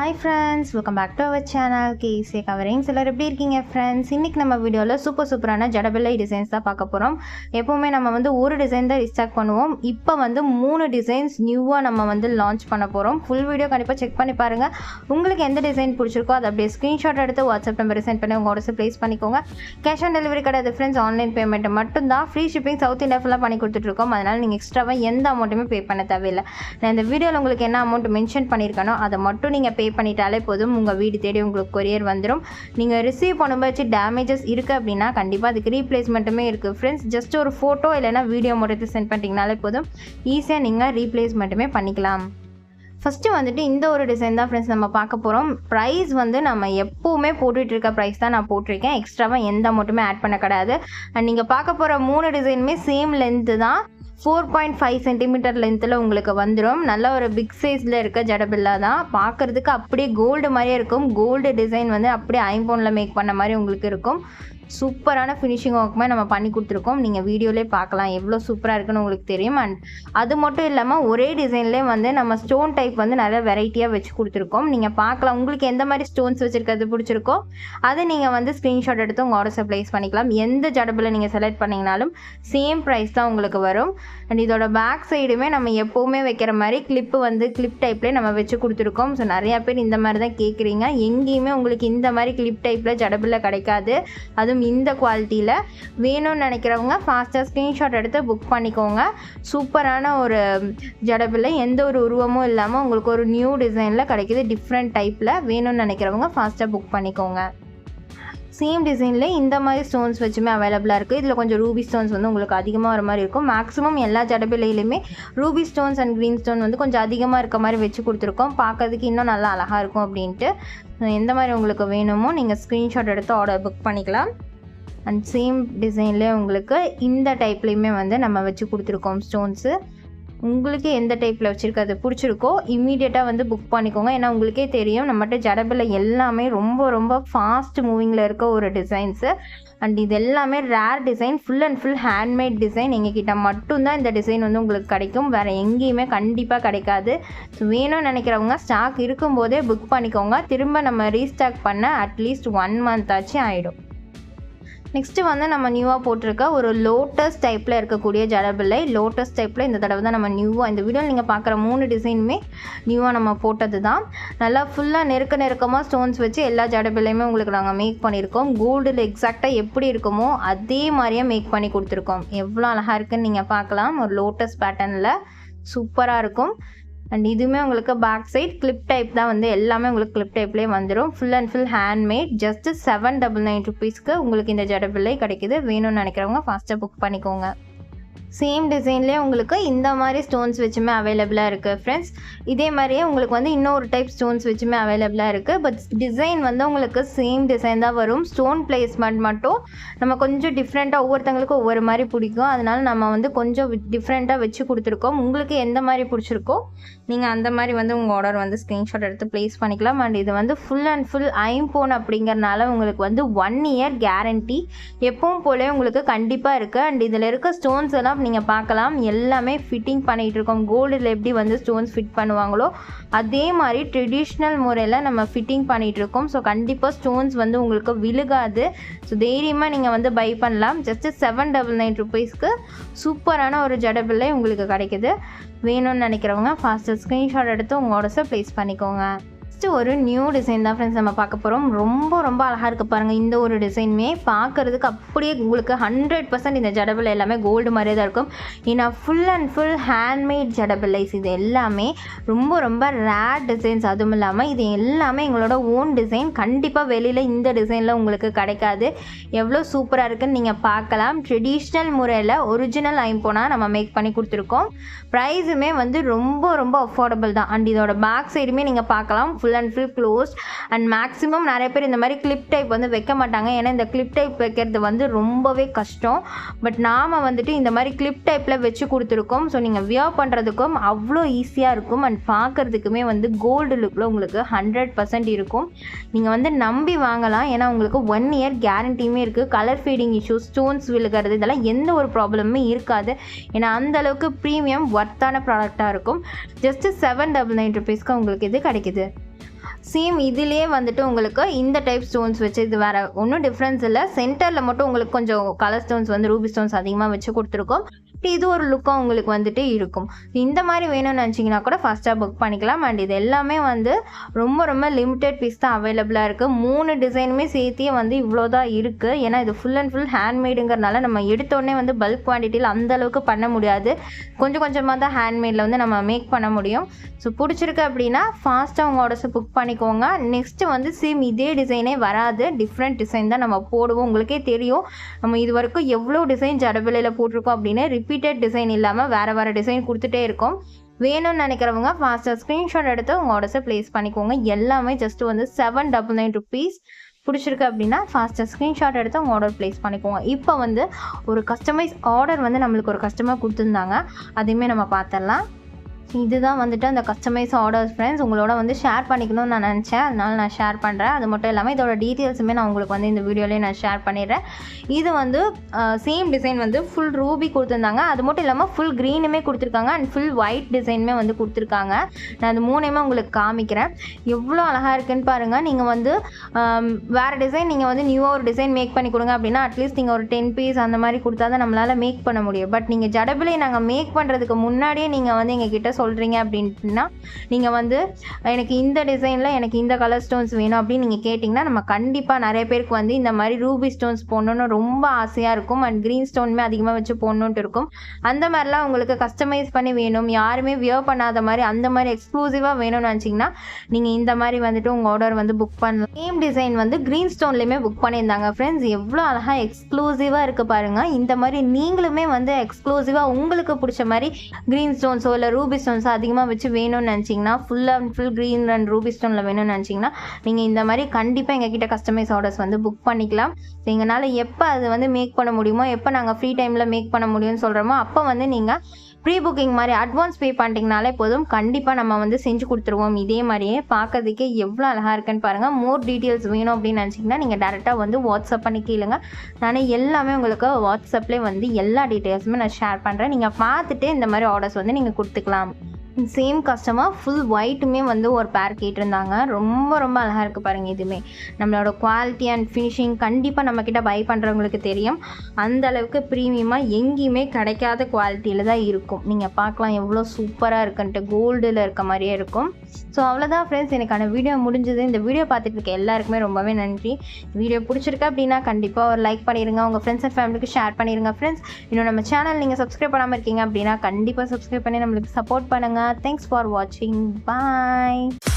Hi friends, welcome back to our channel KC Covering. எல்லாரும் எப்படி இருக்கீங்க friends? இன்னைக்கு நம்ம வீடியோல சூப்பரான ஜடபிள்ளை டிசைன்ஸ் தான் பார்க்க போறோம். எப்பவுமே நம்ம வந்து ஒரு டிசைன் தான் ரீஸ்டாக் பண்ணுவோம். இப்போ வந்து 3 டிசைன்ஸ் நியூவா நம்ம வந்து லான்ச் பண்ண போறோம். ஃபுல் வீடியோ கண்டிப்பா செக் பண்ணி பாருங்க. உங்களுக்கு எந்த டிசைன் பிடிச்சிருக்கோ அதை அப்படியே ஸ்கிரீன்ஷாட் எடுத்து வாட்ஸ்அப் நம்பர் சென்ட் பண்ணி உங்க ஆர்டர்ஸ் ப்ளேஸ் பண்ணிக்கோங்க. கேஷ் ஆன் டெலிவரி கிடையாது friends, ஆன்லைன் பேமெண்ட் மட்டும் தான். ஃப்ரீ ஷிப்பிங் சவுத் இந்தியா ஃபுல்லா பண்ணி கொடுத்துட்டு இருக்கோம். அதனால நீங்க எக்ஸ்ட்ராவா எந்த அமௌண்ட்டுமே பே பண்ண தேவையில்லை. நான் இந்த வீடியோல உங்களுக்கு என்ன அமௌண்ட் மென்ஷன் பண்ணிருக்கனோ அதை மட்டும் நீங்க பே பண்ணிட்டாலே போதும், உங்கள் வீடு தேடி உங்களுக்கு கொரியர் வந்துடும். நீங்கள் ரிசீவ் பண்ணும்போது டேமேஜஸ் இருக்குது அப்படின்னா கண்டிப்பாக அதுக்கு ரீப்ளேஸ்மெண்ட்டுமே இருக்குது ஃப்ரெண்ட்ஸ். ஜஸ்ட் ஒரு ஃபோட்டோ இல்லைனா வீடியோ மட்டும் சென்ட் பண்ணிட்டீங்கனாலே போதும், ஈஸியாக நீங்கள் ரீப்ளேஸ்மெண்ட்டுமே பண்ணிக்கலாம். ஃபஸ்ட்டு வந்துட்டு இந்த ஒரு டிசைன் தான் ஃப்ரெண்ட்ஸ் நம்ம பார்க்க போகிறோம். ப்ரைஸ் வந்து நம்ம எப்போவுமே போட்டுட்டு இருக்க ப்ரைஸ் தான் நான் போட்டிருக்கேன். எக்ஸ்ட்ராவாக எந்த அமௌண்ட்டுமே ஆட் பண்ண கிடையாது. அண்ட் நீங்கள் பார்க்க போகிற 3 டிசைனுமே சேம் லென்த்து தான். 4.5 சென்டிமீட்டர் லென்த்தில் உங்களுக்கு வந்துடும். நல்ல ஒரு பிக் சைஸில் இருக்க ஜடபில்லா தான். பார்க்குறதுக்கு அப்படியே கோல்டு மாதிரியே இருக்கும். கோல்டு டிசைன் வந்து அப்படியே ஐம்பொனில் மேக் பண்ண மாதிரி உங்களுக்கு இருக்கும். சூப்பரான ஃபினிஷிங் ஒர்க்குமே நம்ம பண்ணி கொடுத்துருக்கோம். நீங்கள் வீடியோலேயே பார்க்கலாம் எவ்வளோ சூப்பராக இருக்குன்னு உங்களுக்கு தெரியும். அண்ட் அது மட்டும் இல்லாமல் ஒரே டிசைன்லேயே வந்து நம்ம ஸ்டோன் டைப் வந்து நிறைய வெரைட்டியாக வச்சு கொடுத்துருக்கோம். நீங்கள் பார்க்கலாம், உங்களுக்கு எந்த மாதிரி ஸ்டோன்ஸ் வச்சுருக்கிறது பிடிச்சிருக்கோ அதை நீங்கள் வந்து ஸ்க்ரீன்ஷாட் எடுத்து உங்கள் ஆர்டர்ஸை ப்ளேஸ் பண்ணிக்கலாம். எந்த ஜடபில் நீங்கள் செலக்ட் பண்ணிங்கனாலும் சேம் ப்ரைஸ் தான் உங்களுக்கு வரும். அண்ட் இதோட பேக் சைடுமே நம்ம எப்போவுமே வைக்கிற மாதிரி கிளிப்பு வந்து கிளிப் டைப்லேயே நம்ம வச்சு கொடுத்துருக்கோம். ஸோ நிறையா பேர் இந்த மாதிரி தான் கேட்குறீங்க. எங்கேயுமே உங்களுக்கு இந்த மாதிரி கிளிப் டைப்பில் ஜடபில் கிடைக்காது, அதுவும் இந்த குவாலிட்டியில். வேணும்னு நினைக்கிறவங்க ஃபாஸ்ட்டாக ஸ்க்ரீன்ஷாட் எடுத்து புக் பண்ணிக்கோங்க. சூப்பரான ஒரு ஜடபில் எந்த ஒரு உருவமும் இல்லாமல் உங்களுக்கு ஒரு நியூ டிசைனில் கிடைக்கிது, டிஃப்ரெண்ட் டைப்பில். வேணும்னு நினைக்கிறவங்க ஃபாஸ்ட்டாக புக் பண்ணிக்கோங்க. சேம் டிசைனில் இந்த மாதிரி ஸ்டோன்ஸ் வச்சுமே அவைலபிளாக இருக்குது. இதில் கொஞ்சம் ரூபி ஸ்டோன்ஸ் வந்து உங்களுக்கு அதிகமாக வர மாதிரி இருக்கும். மேக்ஸிமம் எல்லா ஜடபிலையிலுமே ruby stones and green stone வந்து கொஞ்சம் அதிகமாக இருக்க மாதிரி வச்சு கொடுத்துருக்கோம். பார்க்கறதுக்கு இன்னும் நல்லா அழகாக இருக்கும் அப்படின்ட்டு. எந்த மாதிரி உங்களுக்கு வேணுமோ நீங்கள் ஸ்க்ரீன்ஷாட் எடுத்து ஆர்டர் புக் பண்ணிக்கலாம். அண்ட் சேம் டிசைன்லேயே உங்களுக்கு இந்த டைப்லேயுமே வந்து நம்ம வச்சு கொடுத்துருக்கோம் ஸ்டோன்ஸு. உங்களுக்கு எந்த டைப்பில் வச்சுருக்கிறது பிடிச்சிருக்கோ இம்மீடியட்டாக வந்து புக் பண்ணிக்கோங்க. ஏன்னா உங்களுக்கே தெரியும் நம்மகிட்ட ஜடபில் எல்லாமே ரொம்ப ஃபாஸ்ட் மூவிங்கில் இருக்க ஒரு டிசைன்ஸு. அண்ட் இது எல்லாமே rare design, full and full handmade design. எங்ககிட்ட மட்டும்தான் இந்த டிசைன் வந்து உங்களுக்கு கிடைக்கும், வேறு எங்கேயுமே கண்டிப்பாக கிடைக்காது. ஸோ வேணும்னு நினைக்கிறவங்க ஸ்டாக் இருக்கும்போதே புக் பண்ணிக்கோங்க. திரும்ப நம்ம ரீஸ்டாக் பண்ண அட்லீஸ்ட் 1 month ஆச்சு ஆகிடும். நெக்ஸ்ட்டு வந்து நம்ம நியூவாக போட்டிருக்க ஒரு லோட்டஸ் டைப்பில் இருக்கக்கூடிய ஜடபிள்ளை. லோட்டஸ் டைப்பில் இந்த தடவை தான் நம்ம நியூவாக இந்த வீடியோவில் நீங்கள் பார்க்குற 3 டிசைனுமே நியூவாக நம்ம போட்டது தான். நல்லா ஃபுல்லாக நெருக்கமாக ஸ்டோன்ஸ் வச்சு எல்லா ஜடபிள்ளையுமே உங்களுக்கு நாங்கள் மேக் பண்ணியிருக்கோம். கோல்டில் எக்ஸாக்டாக எப்படி இருக்குமோ அதே மாதிரியே மேக் பண்ணி கொடுத்துருக்கோம். எவ்வளோ அழகாக இருக்குன்னு நீங்கள் பார்க்கலாம். ஒரு லோட்டஸ் பேட்டர்னில் சூப்பராக இருக்கும். அண்ட் இதுவுமே உங்களுக்கு பேக் சைட் கிளிப் டைப் தான் வந்து எல்லாமே உங்களுக்கு கிளிப் டைப்லேயே வந்துடும். Full and full handmade. Just 799 rupeesக்கு உங்களுக்கு இந்த ஜடபிள்ளை கிடைக்கிது. வேணும்னு நினைக்கிறவங்க ஃபாஸ்ட்டாக புக் பண்ணிக்கோங்க. சேம் டிசைன்லேயே உங்களுக்கு இந்த மாதிரி ஸ்டோன்ஸ் வச்சுமே அவைலபிளாக இருக்குது ஃப்ரெண்ட்ஸ். இதே மாதிரியே உங்களுக்கு வந்து இன்னொரு டைப் ஸ்டோன்ஸ் வச்சுமே அவைலபிளாக இருக்குது. பட் டிசைன் வந்து உங்களுக்கு சேம் டிசைன் தான் வரும். ஸ்டோன் பிளேஸ்மெண்ட் மட்டும் நம்ம கொஞ்சம் டிஃப்ரெண்ட்டாக, ஒவ்வொருத்தங்களுக்கும் ஒவ்வொரு மாதிரி பிடிக்கும். அதனால நம்ம வந்து கொஞ்சம் டிஃப்ரெண்ட்டாக வச்சு கொடுத்துருக்கோம். உங்களுக்கு எந்த மாதிரி பிடிச்சிருக்கோ நீங்கள் அந்த மாதிரி வந்து உங்கள் ஆர்டர் வந்து ஸ்க்ரீன்ஷாட் எடுத்து ப்ளேஸ் பண்ணிக்கலாம். அண்ட் இது வந்து ஃபுல் அண்ட் ஃபுல் ஐம்போன் அப்படிங்கிறனால உங்களுக்கு வந்து 1 year கேரண்டி எப்பவும் போலே உங்களுக்கு கண்டிப்பாக இருக்குது. அண்ட் இதில் இருக்க ஸ்டோன்ஸ் எல்லாம் நீங்கள் பார்க்கலாம், எல்லாமே ஃபிட்டிங் பண்ணிகிட்டு இருக்கோம். கோல்டில் எப்படி வந்து ஸ்டோன்ஸ் ஃபிட் பண்ணுவாங்களோ அதே மாதிரி ட்ரெடிஷ்னல் முறையில் நம்ம ஃபிட்டிங் பண்ணிகிட்ருக்கோம். ஸோ கண்டிப்பாக ஸ்டோன்ஸ் வந்து உங்களுக்கு விழுகாது. ஸோ தைரியமாக நீங்கள் வந்து பை பண்ணலாம். ஜஸ்ட்டு 799 rupeesக்கு சூப்பரான ஒரு ஜடபிள்ளை உங்களுக்கு கிடைக்கிது. வேணும்னு நினைக்கிறவங்க ஃபாஸ்ட்டாக ஸ்க்ரீன்ஷாட் எடுத்து உங்கள் ஆர்டர்ஸை ப்ளேஸ் பண்ணிக்கோங்க. ஒரு நியூ டிசைன் தான் ஃப்ரெண்ட்ஸ் நம்ம பார்க்க போகிறோம். ரொம்ப அழகாக இருக்குது பாருங்கள். இந்த ஒரு டிசைனுமே பார்க்குறதுக்கு அப்படியே உங்களுக்கு 100% இந்த ஜடபிள்ளை எல்லாமே கோல்டு மாதிரியே தான் இருக்கும். ஏன்னா ஃபுல் அண்ட் ஃபுல் ஹேண்ட்மேட் ஜடபிள்ளைஸ். இது எல்லாமே ரொம்ப ரேர் டிசைன்ஸ். அதுவும் இல்லாமல் இது எல்லாமே எங்களோட ஓன் டிசைன். கண்டிப்பாக வெளியில் இந்த டிசைனில் உங்களுக்கு கிடைக்காது. எவ்வளோ சூப்பராக இருக்குன்னு நீங்கள் பார்க்கலாம். ட்ரெடிஷ்னல் முறையில் ஒரிஜினல் ஐம்போனாக நம்ம மேக் பண்ணி கொடுத்துருக்கோம். ப்ரைஸுமே வந்து ரொம்ப அஃபோர்டபுள் தான். அண்ட் இதோட பேக் சைடுமே நீங்கள் பார்க்கலாம், full and full closed. And maximum நிறைய பேர் இந்த மாதிரி கிளிப் டைப் வந்து வைக்க மாட்டாங்க. ஏன்னா இந்த கிளிப் டைப் வைக்கிறது வந்து ரொம்பவே கஷ்டம். பட் நாம் வந்துட்டு இந்த மாதிரி கிளிப் டைப்பில் வச்சு கொடுத்துருக்கோம். ஸோ நீங்கள் வியர் பண்ணுறதுக்கும் அவ்வளோ ஈஸியாக இருக்கும். அண்ட் பார்க்குறதுக்குமே வந்து கோல்டு லுக்கில் உங்களுக்கு 100% இருக்கும். நீங்கள் வந்து நம்பி வாங்கலாம். ஏன்னா உங்களுக்கு 1 year கேரண்டியுமே இருக்குது. கலர் ஃபீடிங் இஷ்யூஸ், ஸ்டோன்ஸ் விழுகிறது, இதெல்லாம் எந்த ஒரு ப்ராப்ளமுமே இருக்காது. ஏன்னா அந்தளவுக்கு ப்ரீமியம் ஒர்த்தான ப்ராடக்டாக இருக்கும். ஜஸ்ட்டு 799 rupeesக்கு உங்களுக்கு இது கிடைக்குது. சேம் இதுலேயே வந்துட்டு உங்களுக்கு இந்த டைப் ஸ்டோன்ஸ் வச்சு இது வேறு ஒன்றும் டிஃப்ரென்ஸ் இல்லை. சென்டரில் மட்டும் உங்களுக்கு கொஞ்சம் கலர் ஸ்டோன்ஸ் வந்து ரூபி ஸ்டோன்ஸ் அதிகமாக வச்சு கொடுத்துருக்கோம். இது ஒரு லுக்காக உங்களுக்கு வந்துட்டு இருக்கும். இந்த மாதிரி வேணும்னு நினச்சிங்கன்னா கூட ஃபஸ்ட்டாக புக் பண்ணிக்கலாம். அண்ட் இது எல்லாமே வந்து ரொம்ப ரொம்ப லிமிட்டட் பீஸ் தான் அவைலபிளாக இருக்குது. 3 டிசைனுமே சேர்த்தியே வந்து இவ்வளோ தான் இருக்குது. ஏன்னா இது ஃபுல் அண்ட் ஃபுல் ஹேண்ட்மேடுங்கிறனால நம்ம எடுத்தோடனே வந்து பல்க் குவான்டிட்டியில் அந்தளவுக்கு பண்ண முடியாது. கொஞ்சம் கொஞ்சமாக தான் ஹேண்ட்மேடில் வந்து நம்ம மேக் பண்ண முடியும். ஸோ பிடிச்சிருக்கு அப்படின்னா ஃபாஸ்ட்டாக உங்கள் ஆர்டர்ஸை புக் பண்ணிக்கோங்க. நெக்ஸ்ட்டு வந்து சேம் இதே டிசைனே வராது, டிஃப்ரெண்ட் டிசைன் தான் நம்ம போடுவோம். உங்களுக்கே தெரியும் நம்ம இது வரைக்கும் எவ்வளோ டிசைன் ஜடபிலையில் போட்டிருக்கோம் அப்படின்னு. ரிப்பீட்டட் டிசைன் இல்லாமல் வேறு டிசைன் கொடுத்துட்டே இருக்கோம். வேணும்னு நினைக்கிறவங்க ஃபாஸ்ட்டாக ஸ்க்ரீன்ஷாட் எடுத்து உங்கள் ஆர்டர்ஸை ப்ளேஸ் பண்ணிக்கோங்க. எல்லாமே ஜஸ்ட்டு வந்து 799 rupees. பிடிச்சிருக்கு அப்படின்னா ஃபாஸ்ட்டாக ஸ்க்ரீன்ஷாட் எடுத்து உங்கள் ஆர்டர் ப்ளேஸ் பண்ணிக்கோங்க. இப்போ வந்து ஒரு கஸ்டமைஸ் ஆர்டர் வந்து நம்மளுக்கு ஒரு கஸ்டமர் கொடுத்துருந்தாங்க, அதையுமே நம்ம பார்த்துடலாம். இதுதான் வந்துட்டு அந்த கஸ்டமைஸ் ஆர்டர்ஸ் ஃப்ரெண்ட்ஸ். உங்களோட வந்து ஷேர் பண்ணிக்கணும்னு நான் நினச்சேன், அதனால நான் ஷேர் பண்ணுறேன். அது மட்டும் இல்லாமல் இதோட டீட்டெயில்ஸுமே நான் உங்களுக்கு வந்து இந்த வீடியோலேயே நான் ஷேர் பண்ணிடுறேன். இது வந்து சேம் டிசைன் வந்து ஃபுல் ரூபி கொடுத்துருந்தாங்க. அது மட்டும் இல்லாமல் ஃபுல் க்ரீனுமே கொடுத்துருக்காங்க அண்ட் ஃபுல் ஒயிட் டிசைனுமே வந்து கொடுத்துருக்காங்க. நான் அது 3மே உங்களுக்கு காமிக்கிறேன். எவ்வளோ அழகாக இருக்குன்னு பாருங்கள். நீங்கள் வந்து வேறு டிசைன் நீங்கள் வந்து நியூவாக ஒரு டிசைன் மேக் பண்ணி கொடுங்க அப்படின்னா அட்லீஸ்ட் நீங்கள் ஒரு 10 பீஸ் அந்த மாதிரி கொடுத்தா தான் நம்மளால் மேக் பண்ண முடியும். பட் நீங்கள் ஜடபிலை நாங்கள் மேக் பண்ணுறதுக்கு முன்னாடியே நீங்கள் வந்து எங்கள் கிட்ட சொல்கிறீங்க அப்படின்னா நீங்கள் வந்து எனக்கு இந்த டிசைனில் எனக்கு இந்த கலர் ஸ்டோன்ஸ் வேணும் அப்படின்னு நீங்கள் கேட்டிங்கன்னா நம்ம கண்டிப்பாக நிறைய பேருக்கு வந்து இந்த மாதிரி ரூபி ஸ்டோன்ஸ் போடணுன்னு ரொம்ப ஆசையாக இருக்கும். அண்ட் க்ரீன் ஸ்டோனுமே அதிகமாக வச்சு போடணுன்ட்டு இருக்கும். அந்த மாதிரிலாம் உங்களுக்கு கஸ்டமைஸ் பண்ணி வேணும், யாருமே வியர் பண்ணாத மாதிரி அந்த மாதிரி எக்ஸ்க்ளூசிவாக வேணும்னு நினச்சிங்கன்னா நீங்கள் இந்த மாதிரி வந்துட்டு உங்கள் ஆர்டர் வந்து புக் பண்ணலாம். சேம் டிசைன் வந்து க்ரீன் ஸ்டோன்லேயுமே புக் பண்ணியிருந்தாங்க ஃப்ரெண்ட்ஸ். எவ்வளோ அழகாக எக்ஸ்க்ளூசிவாக இருக்குது பாருங்கள். இந்த மாதிரி நீங்களுமே வந்து எக்ஸ்க்ளூசிவாக உங்களுக்கு பிடிச்ச மாதிரி க்ரீன் ஸ்டோன்ஸோ இல்லை ரூபி ஸ்டோன்ஸோ அதிகமாக வச்சு வேணும்னு நினச்சிங்கன்னா full and full green and ruby ஸ்டோனில் வேணும்னு நினச்சிங்கன்னா நீங்கள் இந்த மாதிரி கண்டிப்பாக எங்ககிட்ட கஸ்டமைஸ் ஆர்டர்ஸ் வந்து புக் பண்ணிக்கலாம். எங்களால் எப்போ அது வந்து மேக் பண்ண முடியுமோ, எப்போ நாங்கள் ஃப்ரீ டைமில் மேக் பண்ண முடியும்னு சொல்கிறோமோ அப்போ வந்து நீங்கள் ப்ரீ புக்கிங் மாதிரி அட்வான்ஸ் பே பண்ணிட்டீங்கனாலே போதும், கண்டிப்பாக நம்ம வந்து செஞ்சு கொடுத்துருவோம். இதே மாதிரியே பார்க்கறதுக்கே எவ்வளோ அழகாக இருக்குன்னு பாருங்கள். மோர் டீட்டெயில்ஸ் வேணும் அப்படின்னு நினச்சிங்கன்னா நீங்கள் டேரெக்டாக வந்து வாட்ஸ்அப் பண்ணி கேளுங்க. நானே எல்லாமே உங்களுக்கு வாட்ஸ்அப்லேயே வந்து எல்லா டீட்டெயில்ஸுமே நான் ஷேர் பண்ணுறேன். நீங்கள் பார்த்துட்டு இந்த மாதிரி ஆர்டர்ஸ் வந்து நீங்கள் கொடுத்துக்கலாம். சேம் கஸ்டமர் ஃபுல் ஒயிட்டுமே வந்து ஒரு பேர் கேட்டிருந்தாங்க. ரொம்ப ரொம்ப அழகாக இருக்குது பாருங்கள். இதுவுமே நம்மளோட குவாலிட்டி அண்ட் ஃபினிஷிங் கண்டிப்பாக நம்மக்கிட்ட பை பண்ணுறவங்களுக்கு தெரியும். அந்த அளவுக்கு ப்ரீமியமாக எங்கேயுமே கிடைக்காத குவாலிட்டியில் தான் இருக்கும். நீங்கள் பார்க்கலாம் எவ்வளோ சூப்பராக இருக்குன்ட்டு, கோல்டில் இருக்க மாதிரியே இருக்கும். ஸோ அவ்வளோதான் ஃப்ரெண்ட்ஸ், எனக்கான வீடியோ முடிஞ்சது. இந்த வீடியோ பார்த்துட்டு இருக்க எல்லாருக்குமே ரொம்பவே நன்றி. வீடியோ பிடிச்சிருக்கு அப்படின்னா கண்டிப்பாக ஒரு லைக் பண்ணிடுங்க, உங்கள் ஃப்ரெண்ட்ஸ் அண்ட் ஃபேமிலிக்கு ஷேர் பண்ணிடுங்க ஃப்ரெண்ட்ஸ். இன்னும் நம்ம சேனல் நீங்கள் சப்ஸ்கிரைப் பண்ணாமல் இருக்கீங்க அப்படின்னா கண்டிப்பாக சப்ஸ்கிரைப் பண்ணி நம்மளுக்கு சப்போர்ட் பண்ணுங்கள். Thanks for watching. Bye.